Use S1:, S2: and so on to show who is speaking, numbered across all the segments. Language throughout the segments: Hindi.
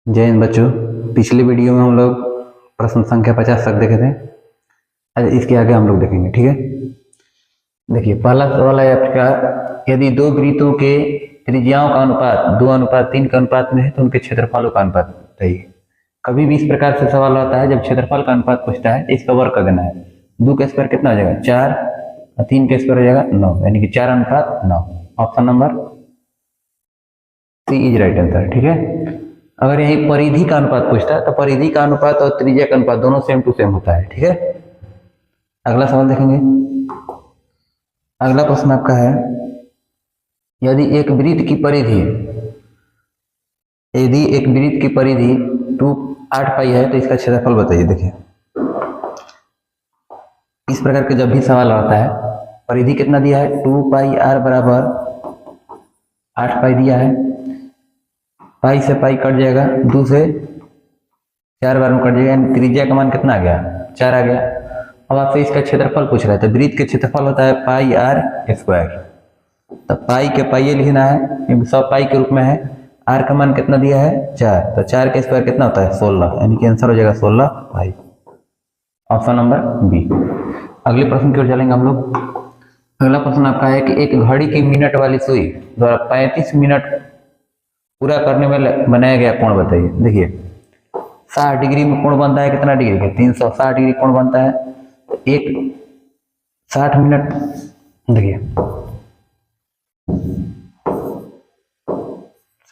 S1: जय हिंद बच्चों। पिछले वीडियो में हम लोग प्रश्न संख्या 50 तक देखे थे। आज इसके आगे हम लोग देखेंगे, ठीक है। देखिए पहला सवाल है आपका, यदि दो वृत्तों के त्रिज्याओं का अनुपात 2:3 के अनुपात में है तो उनके क्षेत्रफलों का अनुपात बताइए। कभी भी इस प्रकार से सवाल आता है, जब क्षेत्रफल का अनुपात पूछता है इसका वर्ग कर देना है। 2 का स्क्वायर कितना हो जाएगा 4 और 3 का स्क्वायर हो जाएगा 9, यानी कि 4:9। Option number C is right answer, ठीक है। अगर यही परिधि का अनुपात पूछता है तो परिधि का अनुपात और त्रिज्या का अनुपात दोनों सेम टू सेम होता है, ठीक है। अगला सवाल देखेंगे। अगला प्रश्न आपका है, यदि एक वृत्त की परिधि 8 पाई है तो इसका क्षेत्रफल बताइए। देखिए इस प्रकार के जब भी सवाल आता है, परिधि कितना दिया है 2 पाई r बराबर 8 पाई दिया है। पाई से पाई कट जाएगा, 2 से 4 बार में कट जाएगा, यानी त्रिज्या का मान कितना आ गया 4 आ गया। अब आपसे इसका क्षेत्रफल पूछ रहा है, तो वृत्त के क्षेत्रफल होता है पाई r स्क्वायर। तो पाई के पाई लिखना है, सब पाई के रूप में है। r का मान कितना दिया है 4, तो 4 के स्क्वायर कितना होता है 16, यानी कि आंसर हो जाएगा 16 पाई। Option number B. अगले प्रश्न की ओर चलेंगे हम लोग। अगला प्रश्न आपका है कि एक घड़ी की मिनट वाली सुई द्वारा 35 मिनट पूरा करने में बनाया गया कोण बताइए। देखिए 60 डिग्री में कोण बनता है, कितना डिग्री का 360 डिग्री कोण बनता है। तो एक 60 मिनट, देखिए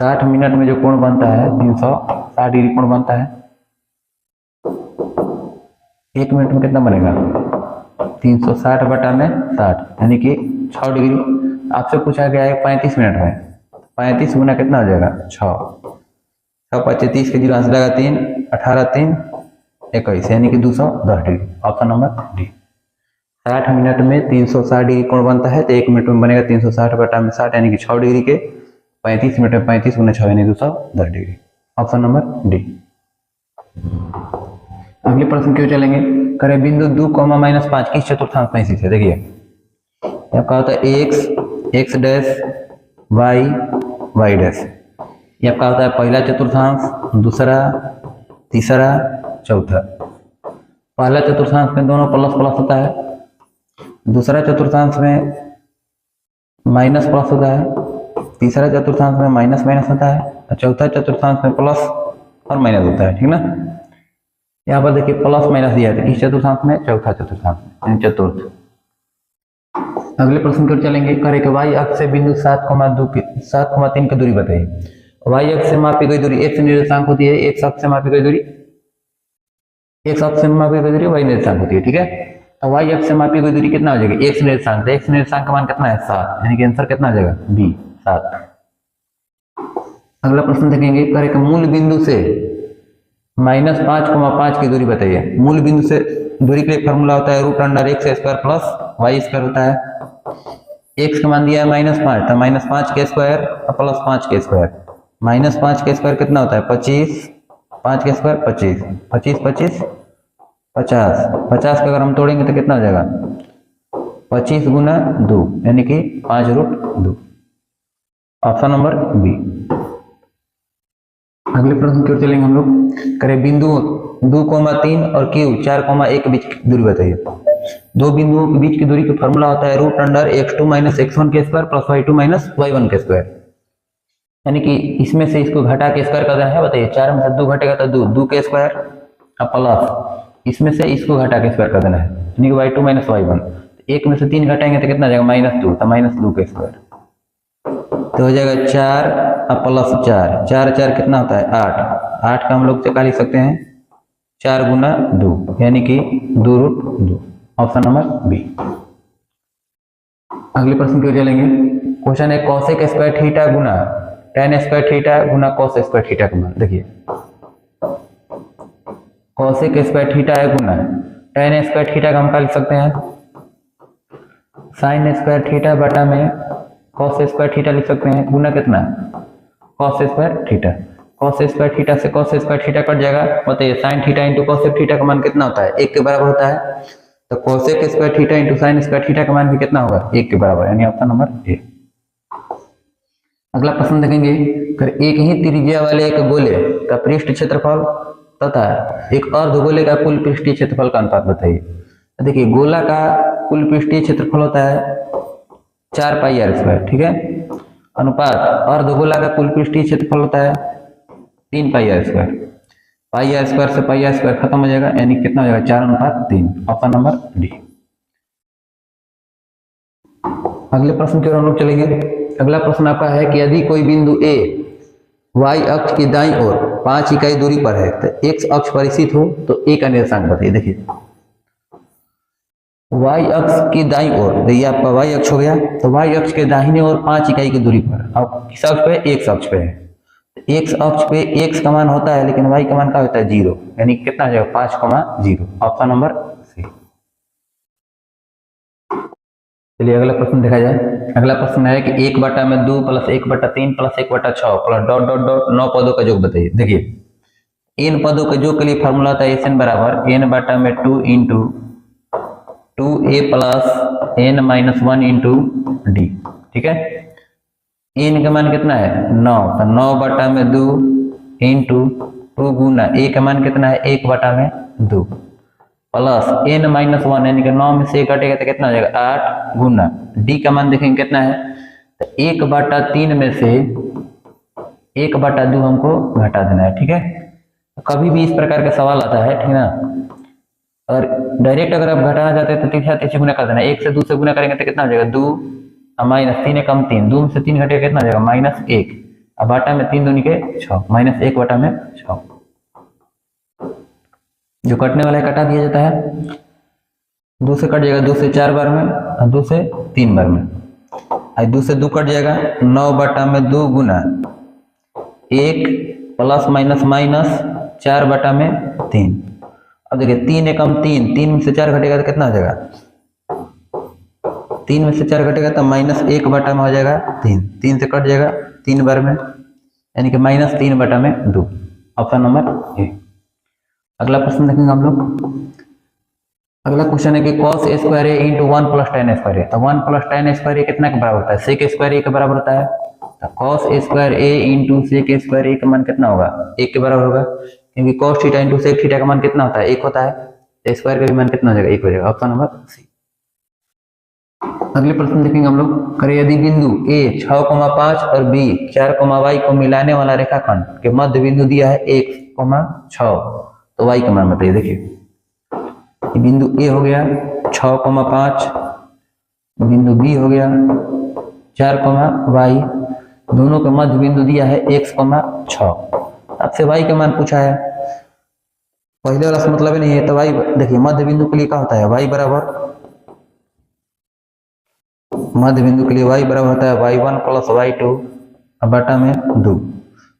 S1: 60 मिनट में जो कोण बनता है 360 डिग्री कोण बनता है। 1 मिनट में कितना बनेगा 360 बटा में 60, यानी कि 6 डिग्री। आपसे पूछा गया है 35 मिनट में, 35 गुना कितना हो जाएगा 6, 5 30 के 0 लगा 3, 18 3 21, यानी कि 210 degree. Option number D. 60 minute में 360 डिग्री कोण बनता है, तो 1 मिनट में बनेगा 360 बटा में 60, यानी कि 6 डिग्री के। 35 मिनट में 35 गुना 6 यानी 210 डिग्री। Option number D. अगले प्रश्न क्यों चलेंगे। करें बिंदु 2, -5 किस चतुर्थांश में स्थित है। देखिए आपका होता है x डैश y डैश। ये आपका होता है पहला चतुर्थांश, दूसरा, तीसरा, चौथा। पहला चतुर्थांश में दोनों प्लस प्लस होता है, दूसरा चतुर्थांश में माइनस प्लस होता है, तीसरा चतुर्थांश में माइनस माइनस होता है, और चौथा चतुर्थांश में प्लस और माइनस होता है, ठीक ना। यहाँ पर देखिए प्लस माइनस दिया है, किस चतुर्थांश में चौथा चतुर्थांश में, चतुर्थ। अगले प्रश्न की ओर चलेंगे। करे कि y अक्ष से बिंदु 7,3 की दूरी बताइए। y अक्ष से मापी गई दूरी x निर्देशांक होती है, x अक्ष से मापी गई दूरी y निर्देशांक होती है, ठीक है। तो y अक्ष से मापी गई दूरी कितना हो जाएगी x निर्देशांक, तो x निर्देशांक का मान कितना है 7, यानी कि आंसर कितना हो जाएगा बी 7। अगला प्रश्न देखेंगे। करे कि मूल बिंदु से -5,5 की दूरी बताइए। मूल बिंदु से दूरी के लिए फॉर्मूला होता है √x² प्लस y² होता है। x का मान दिया है -5, तो -5 के स्क्वायर प्लस 5 के स्क्वायर। -5 के स्क्वायर कितना होता है 25, 5 के स्क्वायर 25, 25 25 50, 50 का अगर हम तोड़ेंगे तो कितना हो जाएगा 25 गुना 2, यानी कि 5√2। Option number B. अगले प्रश्न की ओर चलेंगे हम लोग। करें बिंदु 2,3 और Q 4,1 के बीच की दूरी बताइए। दो बिंदुओं के बीच की दूरी का फॉर्मूला होता है √x2 - x1 के स्क्वायर प्लस y2 - y1 के स्क्वायर, यानी कि इसमें से इसको घटा के स्क्वायर कर देना है। बताइए 4 में से 2 घटेगा तो 2 के स्क्वायर प्लस इसमें से इसको घटा के स्क्वायर कर देना है, यानी कि y2 - y1। 1 में से 3 घटाएंगे तो कितना आ जाएगा -2, तो -2 के स्क्वायर। तो हो जाएगा 4 प्लस 4, 4 4 कितना होता है 8, 8 का हम लोग क्या लिख सकते हैं 4 गुना 2, यानी कि 2√2। Option number B. अगले प्रश्न की ओर चलेंगे। क्वेश्चन है cosec स्क्वायर थीटा गुना tan स्क्वायर थीटा गुना cos स्क्वायर थीटा का मान। देखिए cosec स्क्वायर थीटा है गुना tan स्क्वायर थीटा का हम क्या लिख सकते हैं sin स्क्वायर थीटा बटा में cos स्क्वायर थीटा लिख सकते हैं, गुना कितना cos square theta. cos square theta से cos स्क्वायर थीटा कट जाएगा। बताइए sin theta into cos theta का मान कितना होता है 1 के बराबर होता है। तो cosec square theta into sin square theta का मान भी कितना होगा 1 के बराबर, यानी ऑप्शन नंबर ए। अगला प्रश्न देखेंगे। एक ही त्रिज्या वाले एक गोले का पृष्ठ क्षेत्रफल तथा एक अर्धगोले का कुल पृष्ठीय क्षेत्रफल का अनुपात बताइए। देखिए गोला का कुल पृष्ठीय क्षेत्रफल होता है 4 पाई आर स्क्वायर, ठीक है। अनुपात अर्धगोला का कुल पृष्ठीय क्षेत्रफल होता है 3 pi R square. Pi R square से पाई आर स्क्वायर खत्म हो जाएगा, यानी कितना हो जाएगा 4:3। Option number D. अगले प्रश्न की ओर हम लोग चलेंगे। अगला प्रश्न आपका है कि यदि कोई बिंदु ए y अक्ष की दाईं ओर 5 इकाई दूरी पर है तो x अक्ष पर स्थित हो तो a का निर्देशांक बताइए। देखिए y अक्ष की दाईं ओर, ये आपका y अक्ष हो गया, तो y अक्ष के दाहिने ओर 5 इकाई की दूरी पर, अब किस अक्ष पे, x अक्ष पे है। x अक्ष पे x का मान होता है लेकिन y का मान क्या होता है 0, यानी कितना हो जाएगा 5,0। Option number C. चलिए अगला प्रश्न देखा जाए। अगला प्रश्न है कि 1/2 + 1/3 + 1/6 प्लस डॉट डॉट डॉट 9 पदों का योग बताइए। देखिए इन पदों के योग के लिए फॉर्मूला होता है n बराबर n/2 into 2a + n-1 into D, ठीक है। n का मान कितना है 9, तो 9/2 इंटू 2 गुना a का मान कितना है 1/2 प्लस n-1, यानी कि 9 में से 1 घटेगा तो कितना हो जाएगा 8 गुना d का मान देखेंगे कितना है, तो 1/3 में से 1/2 हमको घटा देना है, ठीक है। कभी भी इस प्रकार का सवाल आता है, ठीक है ना, और डायरेक्ट अगर आप घटाना चाहते हैं तो 3 गुना कर देना। 1 से 2 से गुना करेंगे तो कितना हो जाएगा 2 -3 कम 3, 2 में से 3 घटेगा कितना हो जाएगा -1, अब बाटा में 3 दूनी के 6, -1/6 जो कटने वाला है कटा दिया जाता है। 2 से कट जाएगा 2 से 4 बार में और 2 से 3 बार में, और 2 से 2 कट जाएगा 9/2 गुना 1 प्लस माइनस माइनस 4/3। अब देखिए 3 एकम 3, 3 में से 4 घटेगा तो कितना हो जाएगा, 3 में से 4 घटेगा तो -1/में हो जाएगा 3, 3 से कट जाएगा 3 बार में, यानी कि -3/2। Option number A. अगला प्रश्न देखेंगे हम लोग। अगला क्वेश्चन है कि cos a square a into 1 + tan a square a, तो 1 + tan a स्क्वायर a कितना के बराबर होता है, sec स्क्वायर a के बराबर होता है। तो cos a square a into sec square a का मान कितना होगा 1 के बराबर होगा, क्योंकि cos theta into sec theta का मान कितना होता है 1 होता है, तो स्क्वायर का भी मान कितना हो जाएगा 1 हो जाएगा। Option number C. अगले प्रश्न देखेंगे हम लोग। करें यदि बिंदु a 6,5 और b 4,y को मिलाने वाला रेखाखंड के मध्य बिंदु दिया है 1,6, तो y का मान बताइए। देखिए बिंदु a हो गया 6,5, बिंदु b हो गया 4,y, दोनों का मध्य बिंदु दिया है x,6। आपसे y का मान पूछा है, पहले वाला से मतलब नहीं है, तो y देखिए मध्य बिंदु के लिए क्या होता है y बराबर, मध्य बिंदु के लिए y बराबर होता है y1 + y2 बटा में 2।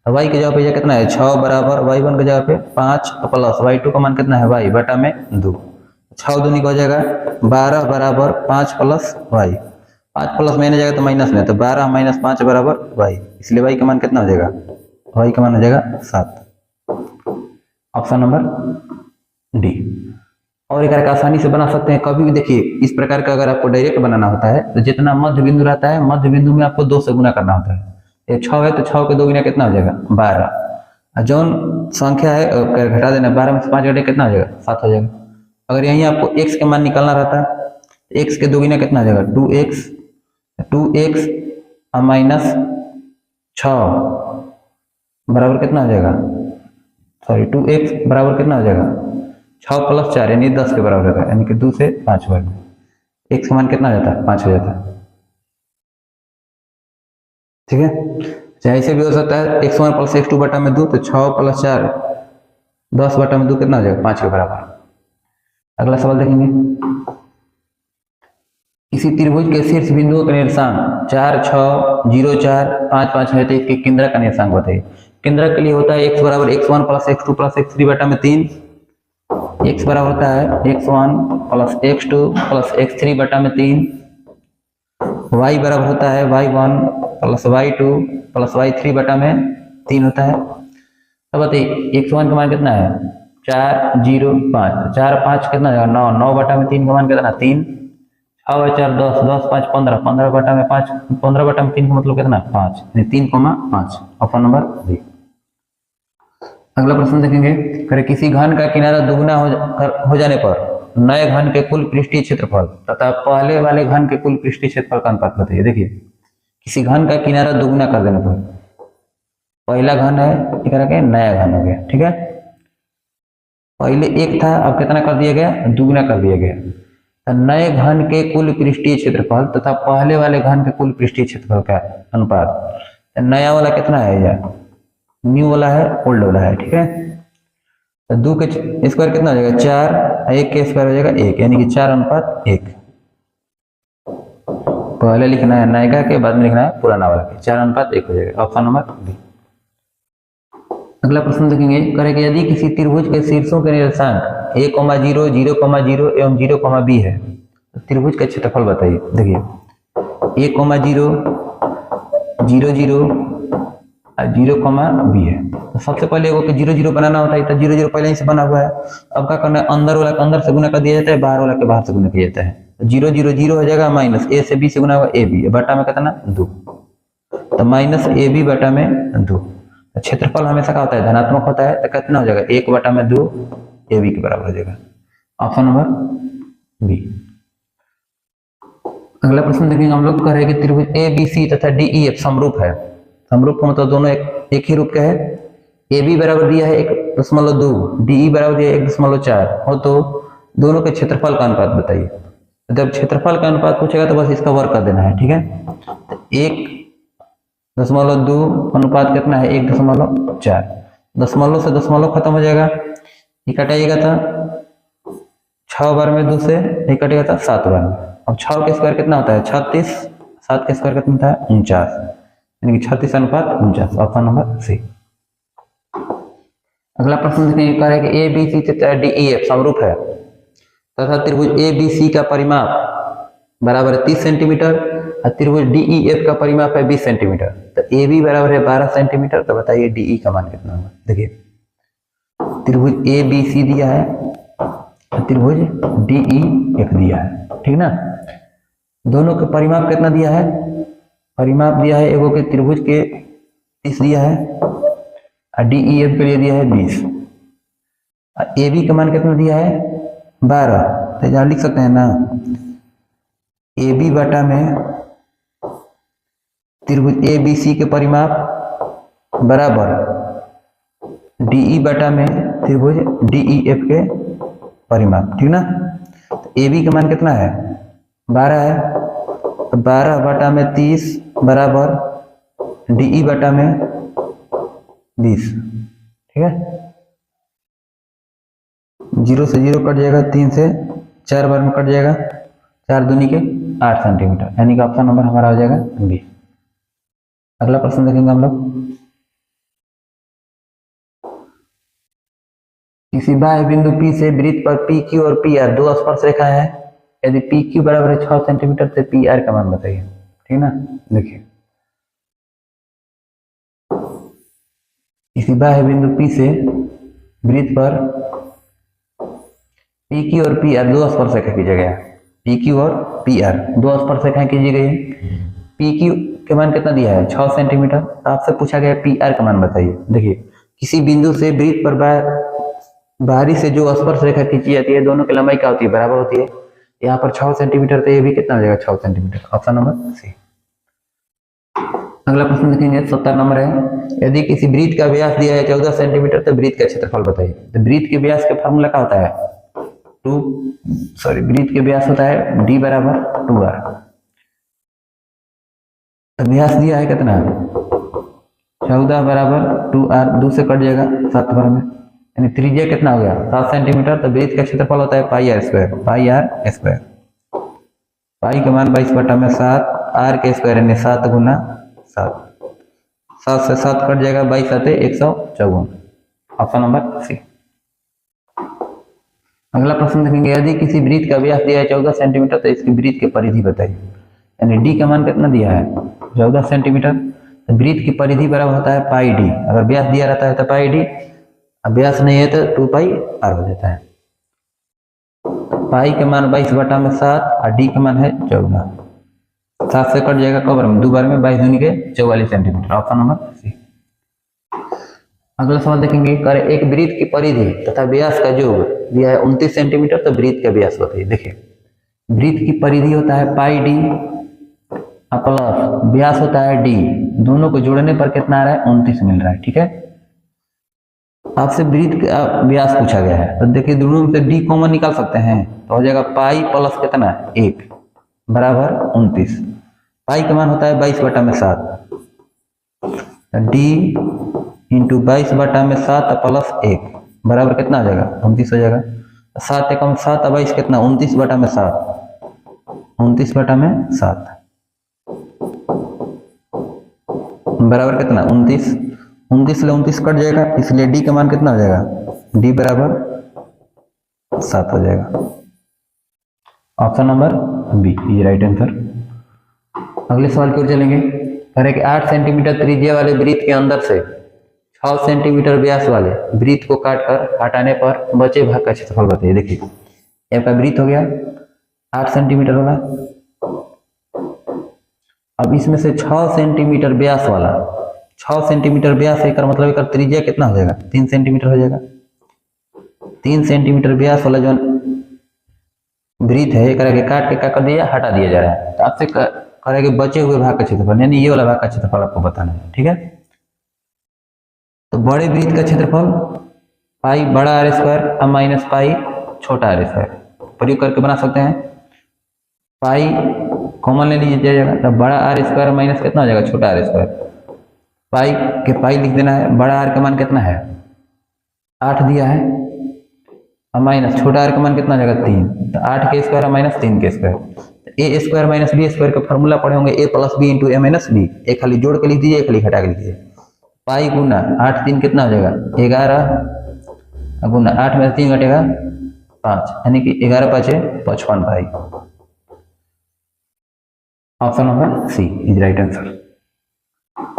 S1: तो y के जगह पे कितना है 6 बराबर y1 के जगह पे 5 प्लस y2 का मान कितना है y बटा में 2। 6 दूनी का हो जाएगा 12 बराबर 5 प्लस y, 5 प्लस में जाएगा तो माइनस में, तो 12 - 5 बराबर y, इसलिए y का मान कितना हो जाएगा, y का मान हो जाएगा 7। Option number D. और एक आसानी से बना सकते हैं कभी भी। देखिए इस प्रकार का अगर आपको डायरेक्ट बनाना होता है तो जितना मध्य बिंदु रहता है, मध्य बिंदु में आपको 2 से गुना करना होता है। ये 6 है तो 6 के 2 गुना कितना हो जाएगा 12, जौन संख्या है घटा देना, 12 में से 5 घटे कितना हो जाएगा 7 हो जाएगा। अगर यहीं आपको x के मान निकालना रहता है, x के 2 गुना कितना हो जाएगा 2x, 2x माइनस 6 बराबर कितना हो जाएगा, सॉरी 2x बराबर कितना हो जाएगा 6 प्लस 4 यानी 10 के बराबर होगा, यानी कि 2 से 5 वर्ग, x का मान कितना हो जाता है 5 हो जाता है, ठीक है। चाहे ऐसे भी हो सकता है x1 + x2 बटा में 2, तो 6 + 4 10 बटा में 2 कितना हो जाएगा 5 के बराबर। अगला सवाल देखेंगे। इसी त्रिभुज के शीर्ष बिंदुओं का निर्देशांक 4, 6, 0, 4, 5, 5 है, तो इसके केंद्र का निर्देशांक बताइए। केंद्र के लिए होता है x बराबर x1 + x2 + x3 बटा में 3, x बराबर होता है x1 + x2 + x3 बटा में 3, y बराबर होता है y1 + y2 + y3 बटा में 3 होता है। अब बताइए x1 का मान कितना है 4, 0, 5, 4, 5 कितना जाएगा 9, 9 बटा में 3 का मान कितना 3, 6, 4, 10, 10, 5, 15, 15 बटा में 5, 15 बटा में 3 का मतलब कितना 5, यानी 3,5। Option number B. अगला प्रश्न देखेंगे, करे किसी घन का किनारा दुगुना हो जाने पर नए घन के कुल पृष्ठीय क्षेत्रफल तथा पहले वाले घन के कुल पृष्ठीय क्षेत्रफल का अनुपात बताइए। देखिए किसी घन का किनारा दुगुना कर देने पर, पहला घन है इकरा के नया घन हो गया, ठीक है, पहले एक था अब कितना कर दिया गया, दुगुना कर दिया गया। तो नए घन के कुल पृष्ठीय क्षेत्रफल तथा पहले वाले घन के कुल पृष्ठीय क्षेत्रफल का अनुपात, नया वाला कितना है यार, न्यू वाला है, ओल्ड वाला है, ठीक है। तो 2 के स्क्वायर कितना हो जाएगा 4, 1 के स्क्वायर हो जाएगा 1, यानी कि 4:1। पहले लिखना है नया के, बाद में लिखना है पुराना वाला के, 4:1 हो जाएगा। Option number B. अगला प्रश्न देखेंगे, करें कि यदि किसी त्रिभुज के शीर्षों के निर्देशांक a, 0, 0, 0 एवं 0, b है तो त्रिभुज का क्षेत्रफल बताइए। देखिए a, 0, 0, 0 और 0, b है। तो सबसे पहले वो 0, 0 बनाना होता है, तो 0, 0 पहले ही से बना हुआ है। अब क्या करना है, अंदर वाला के अंदर से गुना कर दिया जाता है, बाहर वाला के बाहर से गुना किया जाता है। तो 0, 0, 0 हो जाएगा माइनस a से b से गुना हुआ ab, बटा में कितना 2, तो माइनस ab बटा में 2। क्षेत्रफल हमेशा क्या होता है, धनात्मक होता है, तो कितना हो जाएगा 1/2 ab के बराबर हो जाएगा। Option number B. अगला प्रश्न देखेंगे हम लोग, कह रहे हैं कि त्रिभुज ABC तथा DEF समरूप है। समरूप का मतलब दोनों एक ही रूप का है। AB बराबर दिया है 1.2, DE बराबर दिया है 1.4 हो तो दोनों के क्षेत्रफल का अनुपात बताइए। जब क्षेत्रफल का अनुपात पूछेगा तो बस इसका वर्ग कर देना है, ठीक है। तो 1.2 अनुपात कितना है 1.4, दशमलव से दशमलव खत्म हो जाएगा, ये कटाइएगा था 6 बार में 2 से, ये कटेगा था 7 बार में। अब 6 के स्क्वायर कितना होता है 36, 7 के स्क्वायर कितना था 49, यानी कि 36:49। Option number C. अगला प्रश्न देखेंगे, कह रहे हैं कि ABC तथा DEF समरूप है तथा त्रिभुज ABC का परिमाप बराबर 30 सेंटीमीटर और त्रिभुज DEF का परिमाप है 20 सेंटीमीटर। तो AB बराबर है 12 सेंटीमीटर, तो बताइए DE का मान कितना होगा। देखिए त्रिभुज ABC दिया है, त्रिभुज DEF दिया है, ठीक ना। दोनों के परिमाप कितना दिया है, परिमाप दिया है एगो के त्रिभुज के 30 दिया है और DEF के लिए दिया है 20, और AB का मान कितना दिया है 12। तो यहाँ लिख सकते हैं ना, AB बटा में त्रिभुज ABC के परिमाप बराबर DE बटा में त्रिभुज DEF के परिमाप, ठीक ना। तो AB का मान कितना है 12 है, तो 12 बटा में 30 बराबर DE बटा में 20, ठीक है। 0 से 0 कट जाएगा, 3 से 4 बार में कट जाएगा, 4 दूनी के 8 सेंटीमीटर, यानी कि ऑप्शन नंबर हमारा हो जाएगा बी। अगला प्रश्न देखेंगे हम लोग, किसी बाह्य बिंदु P से वृत्त पर PQ और PR 2 स्पर्श रेखा है। यदि PQ बराबर है 6 सेंटीमीटर तो PR का मान बताइए, ठीक ना। देखिए किसी बाह्य बिंदु P से वृत्त पर PQ और PR 2 स्पर्श रेखा खींचा गया। PQ और PR 2 स्पर्श रेखाएं खींची गई। PQ के मान कितना दिया है 6 सेंटीमीटर, तो आपसे पूछा गया PR का मान बताइए। देखिए किसी बिंदु से वृत्त पर बाहरी से जो स्पर्श रेखा खींची जाती है, दोनों की लंबाई क्या होती है बराबर होती है। यहाँ पर 6 सेंटीमीटर, तो ये भी कितना हो जाएगा 6 सेंटीमीटर। Option number C. अगला प्रश्न देखेंगे 70 नंबर है, यदि किसी वृत्त का व्यास दिया है 14 सेंटीमीटर तो वृत्त का क्षेत्रफल बताइए। तो वृत्त के व्यास का फॉर्मूला क्या होता है वृत्त के व्यास होता है D बराबर 2R। तो व्यास दिया है कितना 14 बराबर 2R, 2 से कट जाएगा 7 बार में, यानी त्रिज्या कितना हो गया 7 सेंटीमीटर। तो वृत्त का क्षेत्रफल होता है पाई आर स्क्वायर। पाई का मान 22/7, R के स्क्वायर यानी 7 गुना 7, 7 से 7 कट जाएगा, 22 7 154। Option number C. अगला प्रश्न देखेंगे, यदि किसी वृत्त का व्यास दिया है 14 सेंटीमीटर तो इसकी वृत्त की परिधि बताइए। यानी D का मान कितना दिया है 14 सेंटीमीटर, तो वृत्त की परिधि बराबर होता है पाई D। अगर व्यास दिया रहता है तो पाई D, अब व्यास नहीं है तो 2πr हो जाता है। पाई के मान 22/7 और D का मान है 14, 7 से कट जाएगा कबर में 2 बार में, 22 दूनी के 44 सेंटीमीटर। Option number C. अगला सवाल देखेंगे, करे एक वृत्त की परिधि तथा व्यास का योग दिया है 29 सेंटीमीटर, तो वृत्त का व्यास बताइए। देखिए वृत्त की परिधि होता है पाई डी प्लस व्यास होता है डी, दोनों को जोड़ने पर कितना आ रहा है 29 मिल रहा है। ठीक है, आपसे वृत्त का व्यास पूछा गया है, तो देखिए दोनों में से डी कॉमन निकाल सकते हैं, तो हो जाएगा पाई प्लस कितना 1 बराबर 29। पाई का मान होता है 22/7, डी इंटू 22/7 प्लस 1 बराबर कितना आ जाएगा 29 हो जाएगा। 7 एकम 7 22 कितना 29/7, 29/7 बराबर कितना 29, 29 से 29 कट जाएगा, इसलिए डी का मान कितना हो जाएगा, डी बराबर 7 हो जाएगा। ऑप्शन नंबर बी ये राइट आंसर। अगले सवाल की ओर चलेंगे, करें कि 8 सेंटीमीटर त्रिज्या वाले वृत्त के अंदर से 6 सेंटीमीटर व्यास वाले वृत्त को काटकर हटाने पर बचे भाग का क्षेत्रफल बताइए। देखिए ये आपका वृत्त हो गया 8 सेंटीमीटर वाला, अब इसमें से 6 सेंटीमीटर व्यास वाला, 6 सेंटीमीटर व्यास है का मतलब एक त्रिज्या कितना हो जाएगा 3 सेंटीमीटर हो जाएगा। 3 सेंटीमीटर व्यास वाला जो वृत्त है एक के काट के क्या कर दिया हटा दिया जा रहा है, तो आपसे करेंगे बचे हुए भाग का क्षेत्रफल, यानी ये वाला भाग का क्षेत्रफल आपको बताना है। ठीक है, तो बड़े वृत्त का क्षेत्रफल पाई बड़ा आर स्क्वायर माइनस पाई छोटा आर स्क्वायर प्रयोग करके बना सकते हैं। पाई कॉमन ले लीजिए जाएगा, तो बड़ा आर स्क्वायर माइनस कितना हो जाएगा छोटा आर स्क्वायर, पाई के पाई लिख देना है, बड़ा आर का मान कितना है 8 दिया है और माइनस छोटा आर का मान कितना हो जाएगा 3, तो 8 के स्क्वायर माइनस 3 के स्क्वायर, ए स्क्वायर माइनस बी स्क्वायर का फॉर्मूला पढ़े होंगे ए प्लस बी इंटू ए माइनस बी, एक खाली जोड़ के लिख दीजिए एक खाली हटा के लिख दीजिए। पाई गुना 8 3 कितना हो जाएगा 11 गुना 8 में 3 घटेगा 5, यानी कि 11 5 55 pi. Option number C is right answer.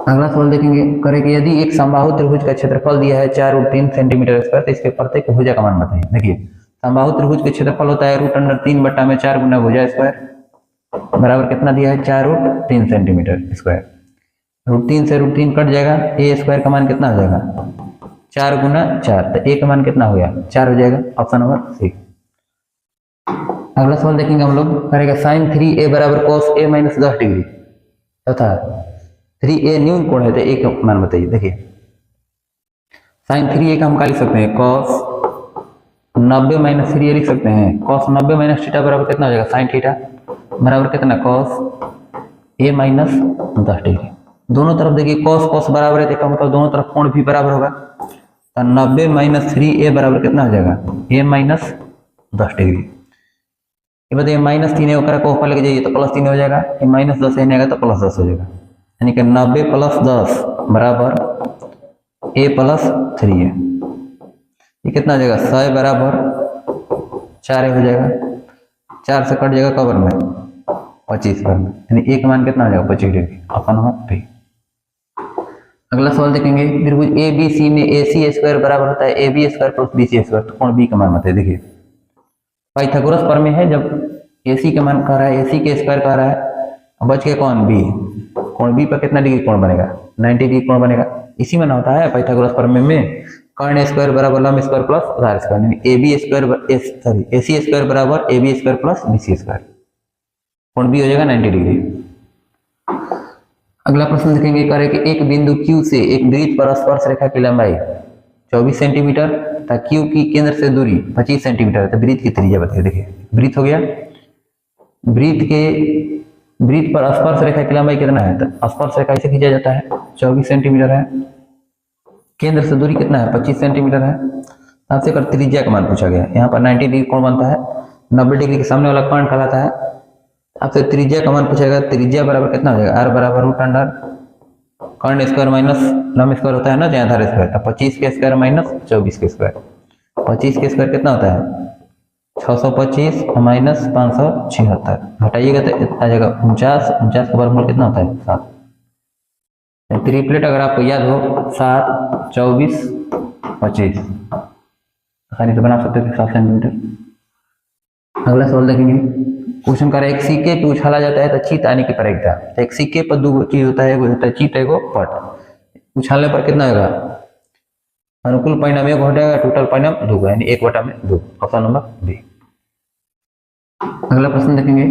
S1: अगला सवाल देखेंगे, करें कि यदि एक समबाहु त्रिभुज का क्षेत्रफल दिया है 4√3 सेंटीमीटर स्क्वायर, तो इसके प्रत्येक भुजा का मान बताइए। देखिए समबाहु त्रिभुज का क्षेत्रफल होता है √3/4 गुना भुजा स्क्वायर बराबर कितना दिया है 4√3 सेंटीमीटर स्क्वायर। √3 से √3 कट जाएगा, ए स्क्वायर का मान कितना हो जाएगा 4 गुना 4, तो ए का मान कितना हो गया 4 हो जाएगा। Option number C. अगला सवाल देखेंगे हम लोग, करेगा साइन 3a बराबर कॉस a माइनस 10 डिग्री तथा 3a न्यून कोण है, तो ए का मान बताइए। देखिए साइन 3a का हम क्या लिख सकते हैं कॉस 90 माइनस 3a लिख सकते हैं, कॉस 90 माइनस थीटा बराबर कितना हो जाएगा साइन थीटा बराबर कितना कॉस a माइनस 10 डिग्री। दोनों तरफ देखिए कॉस कॉस बराबर है, देखा मतलब दोनों तरफ कोण भी बराबर होगा, तो 90 माइनस 3a बराबर कितना हो जाएगा a माइनस 10 डिग्री। ये बताइए माइनस 3 है को ऊपर लेके जाइए तो प्लस 3 हो जाएगा, ये माइनस 10 है आएगा तो प्लस 10 हो जाएगा, यानी कि 90 प्लस 10 बराबर a प्लस 3a, ये कितना हो जाएगा 100 बराबर 4 हो जाएगा, 4 से कट जाएगा कवर में 25 पर में, यानी एक मान कितना हो जाएगा 25 डिग्री। Option number B. अगला सवाल देखेंगे, त्रिभुज ए बी सी में AC स्क्वायर बराबर होता है AB square plus BC square, तो कोण B का मान बताइए। देखिए पाइथागोरस प्रमेय है, जब AC का मान कह रहा है AC के स्क्वायर कह रहा है, बच गया कौन B, कोण B पर कितना डिग्री कोण बनेगा 90 डिग्री कोण बनेगा, इसी में ना होता है पाइथागोरस प्रमेय में कर्ण स्क्वायर बराबर लंब स्क्वायर प्लस आधार स्क्वायर, यानी AC स्क्वायर बराबर AB square plus BC square, कोण B हो जाएगा 90 डिग्री। अगला प्रश्न देखेंगे, करें कि एक बिंदु Q से एक वृत्त पर स्पर्श रेखा की लंबाई 24 सेंटीमीटर तथा Q की केंद्र से दूरी 25 सेंटीमीटर है, तो वृत्त की त्रिज्या बताइए। देखिए वृत्त हो गया, वृत्त पर स्पर्श रेखा की लंबाई कितना है, तो स्पर्श रेखा इसे खींचा जाता है 24 सेंटीमीटर है, केंद्र से दूरी कितना है 25 सेंटीमीटर है, आपसे कर त्रिज्या का मान पूछा गया। यहाँ पर 90 डिग्री कोण बनता है, 90 डिग्री के सामने वाला कर्ण कहलाता है, आपसे त्रिज्या का मान पूछेगा, त्रिज्या बराबर कितना हो जाएगा r बराबर रूट अंडर कर्ण स्क्वायर माइनस लंब स्क्वायर होता है ना आधार स्क्वायर, तो 25 के स्क्वायर माइनस 24 के स्क्वायर, 25 के स्क्वायर कितना होता है 625 माइनस 576, हटाइएगा तो आ जाएगा 49, 49 का वर्गमूल कितना होता है 7। ट्रिपलेट अगर आपको याद हो 7 24 25 आसानी से बना सकते थे 7 सेंटीमीटर। अगला सवाल देखेंगे, क्वेश्चन कर एक सिक्के पे उछाला जाता है तो चित आने की प्रक्रिया, तो एक सिक्के पर दो चीज होता है, एगो होता है चित एगो पट, उछालने पर कितना होगा अनुकूल परिणाम 1 हो जाएगा, टोटल परिणाम 2 का, यानी 1/2, ऑप्शन नंबर बी। अगला प्रश्न देखेंगे,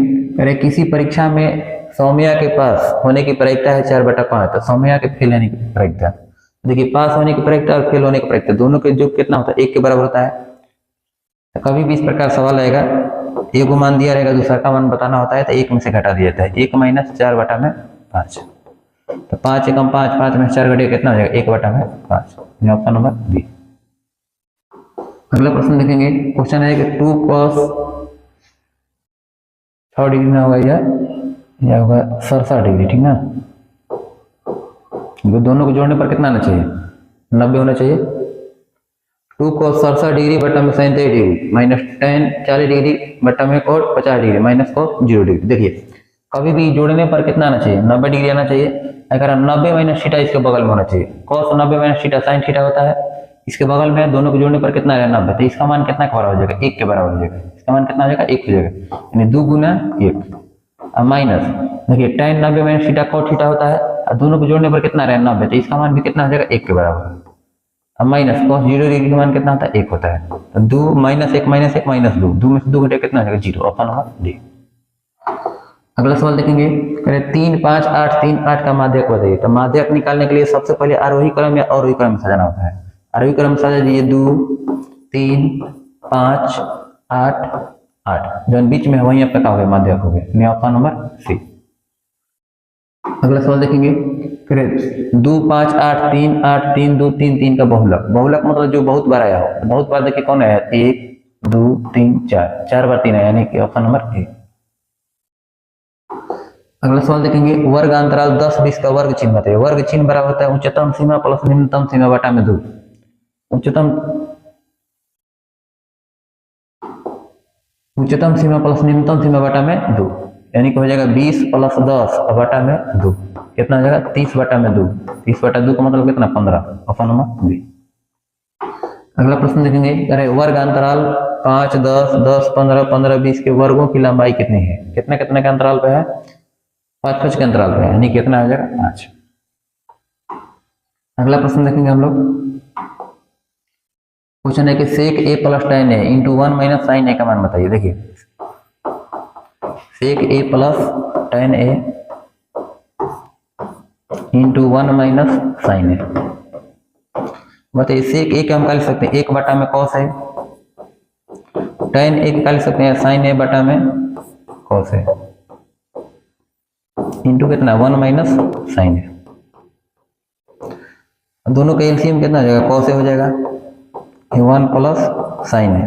S1: अरे किसी परीक्षा में सौम्या के पास होने की प्रायिकता है 4/5, तो सौम्या के फेल होने की प्रायिकता, देखिए पास होने की प्रायिकता और फेल होने की प्रायिकता दोनों के योग कितना होता है, 1 के बराबर होता है। तो कभी भी इस प्रकार सवाल आएगा, एक को मान दिया रहेगा, दूसरा का मान बताना होता है, तो 1 में से घटा दिया जाता है, 1 - 4/5, तो 5 एकम 5, 5 में 4 घटे कितना हो जाएगा, 1/5, ऑप्शन नंबर बी। अगला प्रश्न देखेंगे, क्वेश्चन है कि 2 cos 6 डिग्री में होगा या होगा 67 डिग्री, ठीक ना। तो दोनों को जोड़ने पर कितना आना चाहिए, 90 होना चाहिए। 2 cos 67 डिग्री बटा में 37 डिग्री माइनस tan 40 डिग्री बटा में cos 50 degree minus cos 0 degree. देखिए कभी भी जोड़ने पर कितना आना चाहिए, 90 डिग्री आना चाहिए। अगर 90 माइनस थीटा इसके बगल में होना चाहिए, cos 90 minus theta sin theta होता है, इसके बगल में दोनों को जोड़ने पर कितना आएगा, 90, तो इसका मान कितना के बराबर हो जाएगा, 1 के बराबर हो जाएगा। इसका मान कितना हो जाएगा, 1 हो जाएगा, यानी 2 गुना 1 और माइनस, देखिए tan 90 minus theta cos theta होता है, और दोनों को जोड़ने पर कितना रहेगा, 90, तो इसका मान भी कितना हो जाएगा, 1 के बराबर। अब माइनस cos 0 डिग्री का मान कितना होता है, 1 होता है, तो 2 - 1 - 2, 2 में से 2 घटे कितना हो जाएगा, 0, ऑप्शन नंबर डी। अगला सवाल देखेंगे, करें 3 5 8 3 8 का माध्यक बताइए। तो माध्यक निकालने के लिए सबसे पहले आरोही क्रम या अवरोही क्रम में सजाना होता है। आरोही क्रम में सजा दीजिए, 2 3 5 8 8, जो बीच में है वही आपका क्या हो गया, माध्यक हो गया, ऑप्शन नंबर सी। अगला सवाल देखेंगे, 2 5 8 3 8 3 2 3 3 का बहुलक, बहुलक मतलब जो बहुत बार आया हो, बहुत बार देखिए कौन आया, 1 2 3 4, 4 बार 3 आया, यानी कि ऑप्शन नंबर ए। अगला सवाल देखेंगे, वर्ग अंतराल 10 20 का वर्ग चिन्ह बताइए। वर्ग चिन्ह बराबर होता है उच्चतम सीमा प्लस निम्नतम सीमा बटा में 2। उच्चतम सीमा प्लस निम्नतम सीमा बटा में 2, यानी कि हो जाएगा 20 + 10 बटा में 2, कितना हो जाएगा, 30/2। 30/2 का मतलब कितना, 15, ऑप्शन नंबर बी। अगला प्रश्न देखेंगे, अरे वर्ग अंतराल 5 10 10 15 15 20 के वर्गों की लंबाई कितनी है, कितने कितने के अंतराल पे है, 5 5 के अंतराल पे है, यानी कितना हो जाएगा, 5। अगला प्रश्न देखेंगे हम लोग, क्वेश्चन है कि sec a + tan a × 1 - sin a का मान बताइए। देखिए sec a + tan a × 1 - sin a, बताइए sec a का हम निकाल सकते हैं, 1 में cos है, tan a निकाल सकते हैं sin a बटा में cos है, इंटू कितना, 1 - sin a। दोनों का एलसीएम कितना हो जाएगा, cos a हो जाएगा, 1 + sin a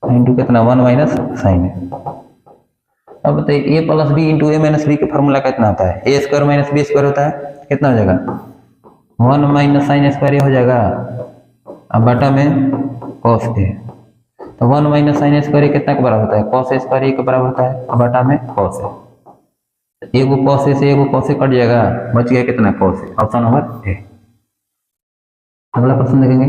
S1: इंटू कितना, 1 - sin a। अब बताइए a + b × a - b का फॉर्मूला कितना होता है, a² - b² होता है, कितना हो जाएगा, 1 - sin a² हो जाएगा, अब बटा में cos a, तो 1 - sin a² कितना के बराबर होता है, cos a² के बराबर होता है, अब बटा में cos a, एगो cos a से एगो cos a कट जाएगा, बच गया कितना, cos a, option number A. अगला प्रश्न देखेंगे,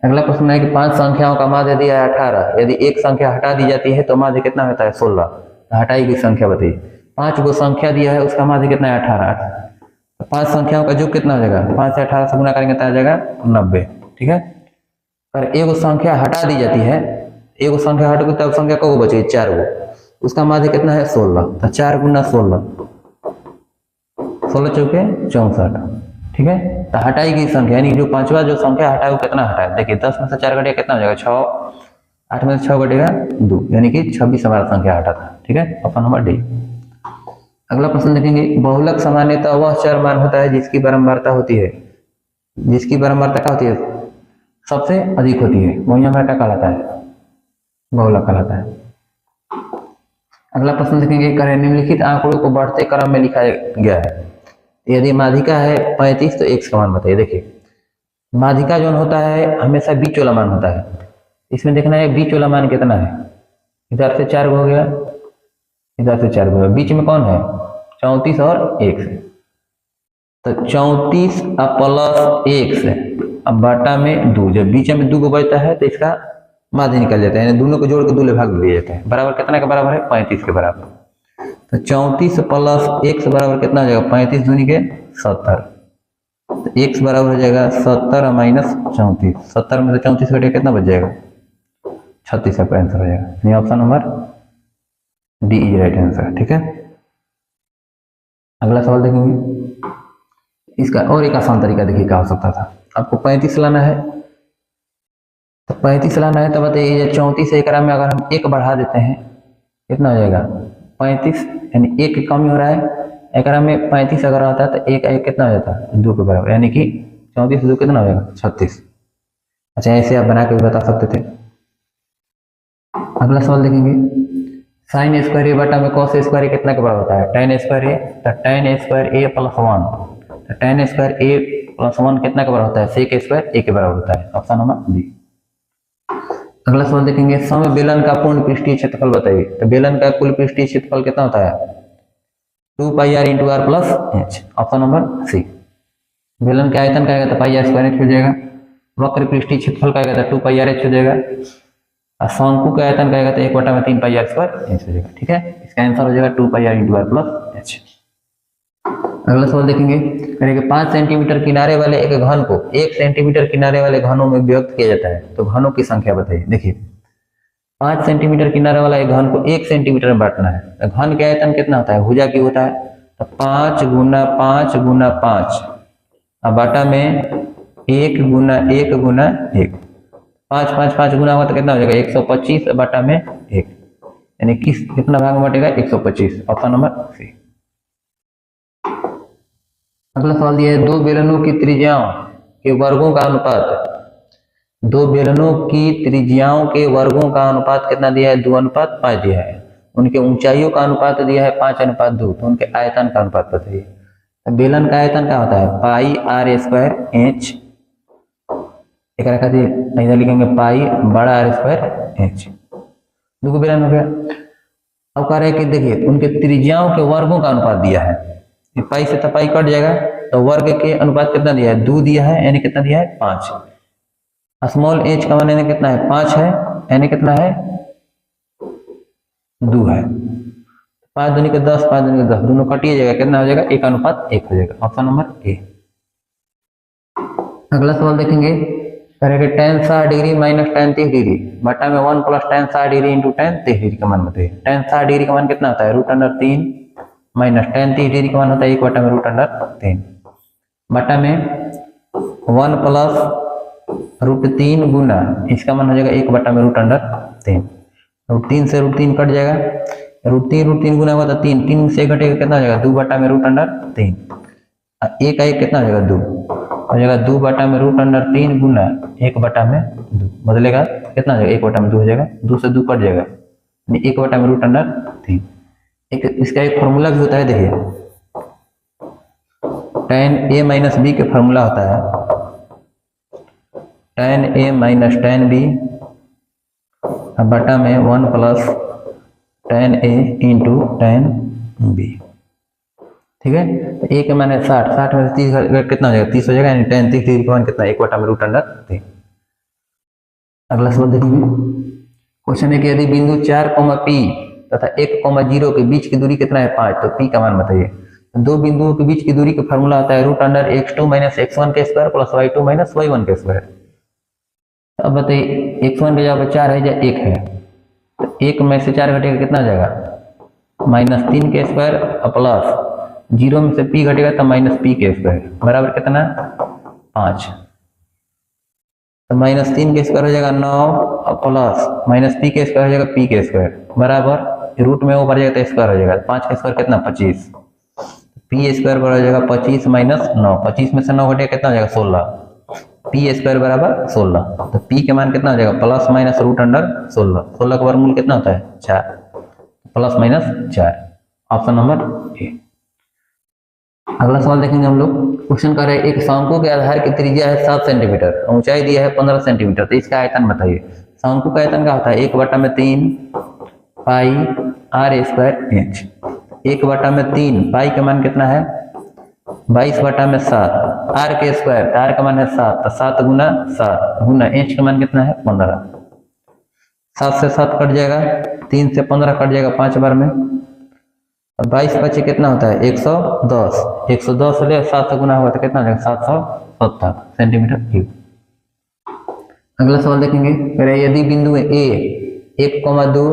S1: अगला प्रश्न है कि 5 संख्याओं का माध्य दिया है 18, यदि एक संख्या हटा दी जाती है तो माध्य कितना होता है, 16, हटाई गई संख्या बताइए। 5 गो संख्या दिया है, उसका माध्य कितना है, 18, तो 5 संख्याओं का योग कितना हो जाएगा, 5 से 18 से गुना करेंगे तो आ जाएगा 90, ठीक है। पर एगो संख्या हटा दी जाती है, एगो संख्या हट गई तब संख्या को बचेगी 4 गो, उसका माध्य कितना है, 16, तो 4 × 16, 16 चौके 64, ठीक है। तो हटाई गई संख्या, यानी जो 5वां जो संख्या हटाए वो कितना हटाए, देखिए 10 में से 4 घटेगा कितना हो जाएगा, 6, 8 में से 6 घटेगा 2, यानी कि 26 हमारा संख्या हटा था, ठीक है, ऑप्शन नंबर डी। अगला प्रश्न देखेंगे, बहुलक सामान्यतः वह चर मान होता है जिसकी बारंबारता होती है, जिसकी बारंबारता क्या होती है, सबसे अधिक होती है, वही हमारा क्या कहलाता है, बहुलक कहलाता है। अगला प्रश्न देखेंगे, करें निम्नलिखित आंकड़ों को बढ़ते क्रम में लिखा गया है, यदि माध्यिका है 35 तो x का मान बताइए। देखिए माध्यिका जो होता है हमेशा बीच वाला मान होता है, इसमें देखना है बीच वाला मान कितना है, इधर से 4 हो गया, इधर से 4 हो गया, बीच में कौन है, 34 और 1 है, तो 34 + 1 है, अब बाटा में 2, जब बीच में 2 को बचता है तो इसका माध्य निकल जाता है, यानी दोनों को जोड़ के 2 भाग दिया जाता है, बराबर कितना के बराबर है, 35 के बराबर, तो 34 + 1 बराबर कितना हो जाएगा, 35 दूनी के 70, तो x बराबर हो जाएगा 70 माइनस 34। 70 में से 34 घटे कितना बच जाएगा? 36 आपका आंसर हो जाएगा। यानी option number D is right answer. ठीक है, अगला सवाल देखेंगे। इसका और एक आसान तरीका देखिए क्या हो सकता था। आपको 35 लाना है, तो 35 लाना है तो बताइए 34 से एकरा में अगर हम एक बढ़ा देते हैं कितना हो जाएगा? 35, यानी एक कम हो रहा है। एकरा में 35 अगर आता है तो एक एक कितना हो जाता है? 2 के बराबर, यानी कि 34 से 2 कितना हो जाएगा? 36। अच्छा, ऐसे आप बना के भी बता सकते थे। अगला सवाल देखेंगे। साइन स्क्वायर ए बटा में कॉस स्क्वायर ए कितना के बराबर होता है? tan स्क्वायर ए, तो tan स्क्वायर ए प्लस 1, तो tan स्क्वायर ए प्लस 1 कितना के बराबर होता है? sec स्क्वायर ए के बराबर होता है। Option number B. अगला सवाल देखेंगे। सम बेलन का पूर्ण पृष्ठीय क्षेत्रफल बताइए। तो बेलन का कुल पृष्ठीय क्षेत्रफल कितना होता है? 2 pi R into R plus H. Option number C. बेलन के आयतन का आएगा तो पाई आर स्क्वायर एच हो जाएगा। वक्र पृष्ठीय क्षेत्रफल का आएगा तो 2 पाई आर एच हो जाएगा। और शंकु का आयतन का आएगा तो 1/3 पाई आर स्क्वायर एच हो जाएगा। ठीक है, इसका आंसर हो जाएगा 2 pi R into R plus H. अगला सवाल देखेंगे। करेंगे 5 सेंटीमीटर किनारे वाले एक घन को 1 सेंटीमीटर किनारे वाले घनों में व्यक्त किया जाता है, तो घनों की संख्या बताइए। देखिए 5 सेंटीमीटर किनारे वाला एक घन को 1 सेंटीमीटर में बांटना है, तो घन का आयतन कितना होता है? भुजा की होता है, तो 5 गुना 5 गुना 5 और बाटा में 1 गुना 1 गुना 1। 5 5 5 गुना हुआ तो कितना हो जाएगा? 125 बाटा में 1, यानी कितना भाग में बटेगा? 125। Option number C. अगला सवाल दिया है। दो बेलनों की त्रिज्याओं के वर्गों का अनुपात, दो बेलनों की त्रिज्याओं के वर्गों का अनुपात कितना दिया है? 2:5 दिया है। उनके ऊंचाइयों का अनुपात दिया है 5:2, तो उनके आयतन का अनुपात बताइए। बेलन का आयतन क्या होता है? पाई आर स्क्वायर एच। एक इधर लिखेंगे पाई बड़ा आर स्क्वायर एच। दो बेलन हो गया। अब कह रहे हैं कि देखिए उनके त्रिज्याओं के वर्गों का अनुपात दिया है। पाई से तो पाई कट जाएगा, तो वर्ग के अनुपात कितना दिया है? 2 दिया है, यानी कितना दिया है? 5। स्मॉल एच का मान यानी कितना है? 5 है, यानी कितना है? 2 है। 5 दूनी के 10, 5 दूनी के 10, दोनों कटिए जाएगा, कितना हो जाएगा? 1:1 हो जाएगा। Option number A. अगला सवाल देखेंगे। करेंगे tan 60 degree minus tan 30 degree बटा में 1 plus tan 60 degree into tan 30 degree का मान बताइए। tan 60 डिग्री का मान कितना होता है? √3 माइनस tan 30 डिग्री का मान होता है 1/√3 बटा में 1 प्लस √3 गुना इसका मान हो जाएगा 1/√3। √3 से √3 कट जाएगा, √3 गुना हुआ तो 3, 3 से घटेगा कितना हो जाएगा? 2/√3। एक का एक कितना हो जाएगा? 2 हो जाएगा। 2/√3 गुना 1/2 बदलेगा कितना हो जाएगा? 1/2 हो जाएगा। 2 से 2 कट जाएगा, 1/√3। एक इसका एक फॉर्मूला भी होता है, देखिए tan a माइनस बी के फॉर्मूला होता है tan a minus tan b बटा में 1 plus tan a into tan b। ठीक है, तो a के मान है 60, 60 में से 30 कितना हो जाएगा? 30 हो जाएगा, यानी tan 30 डिग्री का मान कितना? 1/√3। अगला सवाल देखिए। क्वेश्चन है कि यदि बिंदु 4, P तथा 1, 0 के बीच की दूरी कितना है? 5, तो P का मान बताइए। दो बिंदुओं के बीच की दूरी का फॉर्मूला आता है √x2 माइनस x1 के square plus y2 minus y1 के स्क्वायर। अब बताइए x1 की जगह 4 है या 1 है, तो 1 में से 4 घटेगा कितना हो जाएगा? -3 के स्क्वायर प्लस 0 में से p घटेगा तो -p के स्क्वायर बराबर कितना? 5। तो -3 के स्क्वायर हो जाएगा 9 प्लस -p के स्क्वायर हो जाएगा p के स्क्वायर बराबर रूट में ऊपर जाएगा तो स्क्वायर हो जाएगा। 5 के स्क्वायर कितना? 25। पी स्क्वायर बराबर हो जाएगा 25 माइनस 9, 25 में से 9 घटेगा कितना हो जाएगा? 16। पी स्क्वायर बराबर 16, तो पी के मान कितना हो जाएगा? Plus minus √16। 16 का वर्गमूल कितना होता है? 4, plus minus 4। Option number A. अगला सवाल देखेंगे हम लोग। क्वेश्चन कर रहे हैं एक शंकु के आधार की त्रिज्या है 7 सेंटीमीटर, ऊंचाई दिया है 15 सेंटीमीटर, तो इसका आयतन बताइए। शंकु का आयतन क्या होता है? 1/3 पाई आर स्क्वायर एच। 1/3 पाई का मान कितना है? 22/7 आर के स्क्वायर, आर का मान है 7, तो 7 गुना 7 गुना एच का मान कितना है? 15। 7 से 7 कट जाएगा, 3 से 15 कट जाएगा 5 बार में, और 22 पचे कितना होता है 110, 110 ले 7 से गुना होगा तो कितना हो जाएगा 770 सेंटीमीटर क्यूब। अगला सवाल देखेंगे, कह रहे यदि बिंदु ए 1,2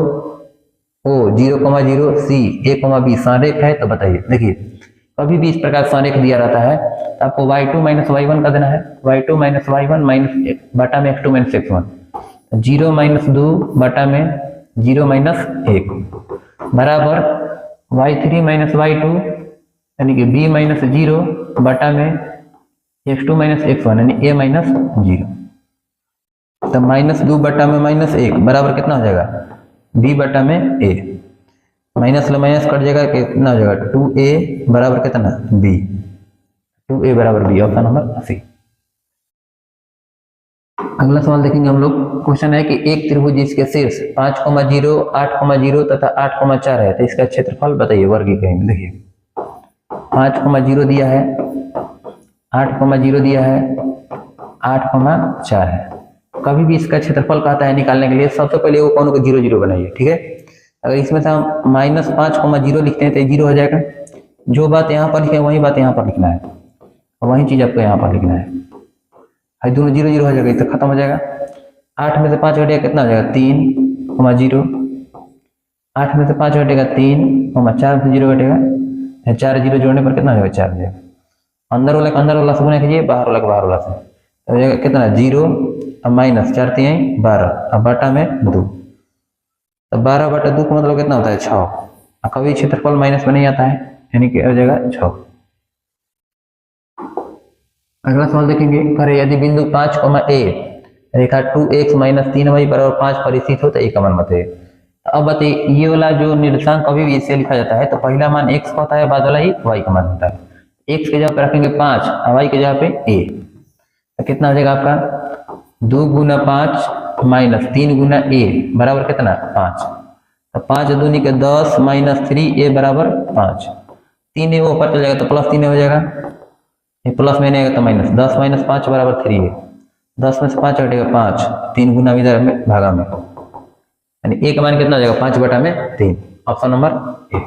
S1: ओ 0,0 सी a,b संरेख है तो बताइए। देखिए कभी भी इस प्रकार संरेख दिया रहता है तो आपको y2 माइनस y1 का देना है, y2 माइनस y1 माइनस बटा में x2 माइनस x1, 0 माइनस 2 बटा में 0 माइनस 1 बराबर y3 माइनस y2 यानी कि b माइनस 0 बटा में x2 माइनस x1 यानी a माइनस 0। तो माइनस 2 बटा में माइनस 1 बराबर कितना हो जाएगा b बटा में a, माइनस ले माइनस कट जाएगा कितना हो जाएगा 2a बराबर कितना b, 2a बराबर b, ऑप्शन नंबर सी। अगला सवाल देखेंगे हम लोग, क्वेश्चन है कि एक त्रिभुज जिसके शीर्ष 5,0 8,0 तथा 8,4 है तो इसका क्षेत्रफल बताइए वर्गीकरण। देखिए 5,0 दिया है, 8,0 दिया है, 8,4 है। कभी भी इसका क्षेत्रफल कहता है निकालने के लिए सबसे पहले वो कौन को 0 0 बनाइए, ठीक है। अगर इसमें से हम माइनस 5,0 लिखते हैं तो 0 हो जाएगा, जो बात यहाँ पर लिखे वही बात यहाँ पर लिखना है, वही चीज आपको यहाँ पर लिखना है। दोनों 0 0 हो जाएगा तो खत्म हो जाएगा। 8 में से 5 घटेगा कितना हो जाएगा 3,0, 8 में से 5 घटेगा 3, 4 से 0 घटेगा 4, 0 जोड़ने पर कितना हो जाएगा 4 हो जाएगा। अंदर वाला से गुना कीजिए, बाहर वाला बाहर वाला से तो हो जाएगा कितना 0 और माइनस 4 3 12 और बटा में 2, तो 12 बटा 2 का मतलब कितना होता है 6। कभी क्षेत्रफल माइनस में नहीं आता है यानी कि हो जाएगा 6। अगला सवाल देखेंगे, करे यदि बिंदु 5,a रेखा 2x माइनस 3y बराबर 5 पर स्थित हो तो a का मान बताइए। अब बताइए ये वाला जो निर्देशांक कभी भी इसे लिखा जाता है तो पहला मान x का होता है, बाद वाला ही y का मान होता है। x के जगह पे रखेंगे 5 और y के जगह पे a, तो कितना हो जाएगा आपका 2 गुना 5 माइनस 3 गुना a बराबर कितना 5, तो 5 दूनी के 10 माइनस 3a बराबर 5, 3 वो ऊपर चल जाएगा तो प्लस 3 हो जाएगा, ये प्लस में नहीं आएगा तो माइनस, 10 माइनस 5 बराबर 3 है, 10 में से 5 हटेगा 5, 3 गुना इधर में भागा में यानी a का मान कितना हो जाएगा 5 बटा में 3, ऑप्शन नंबर ए।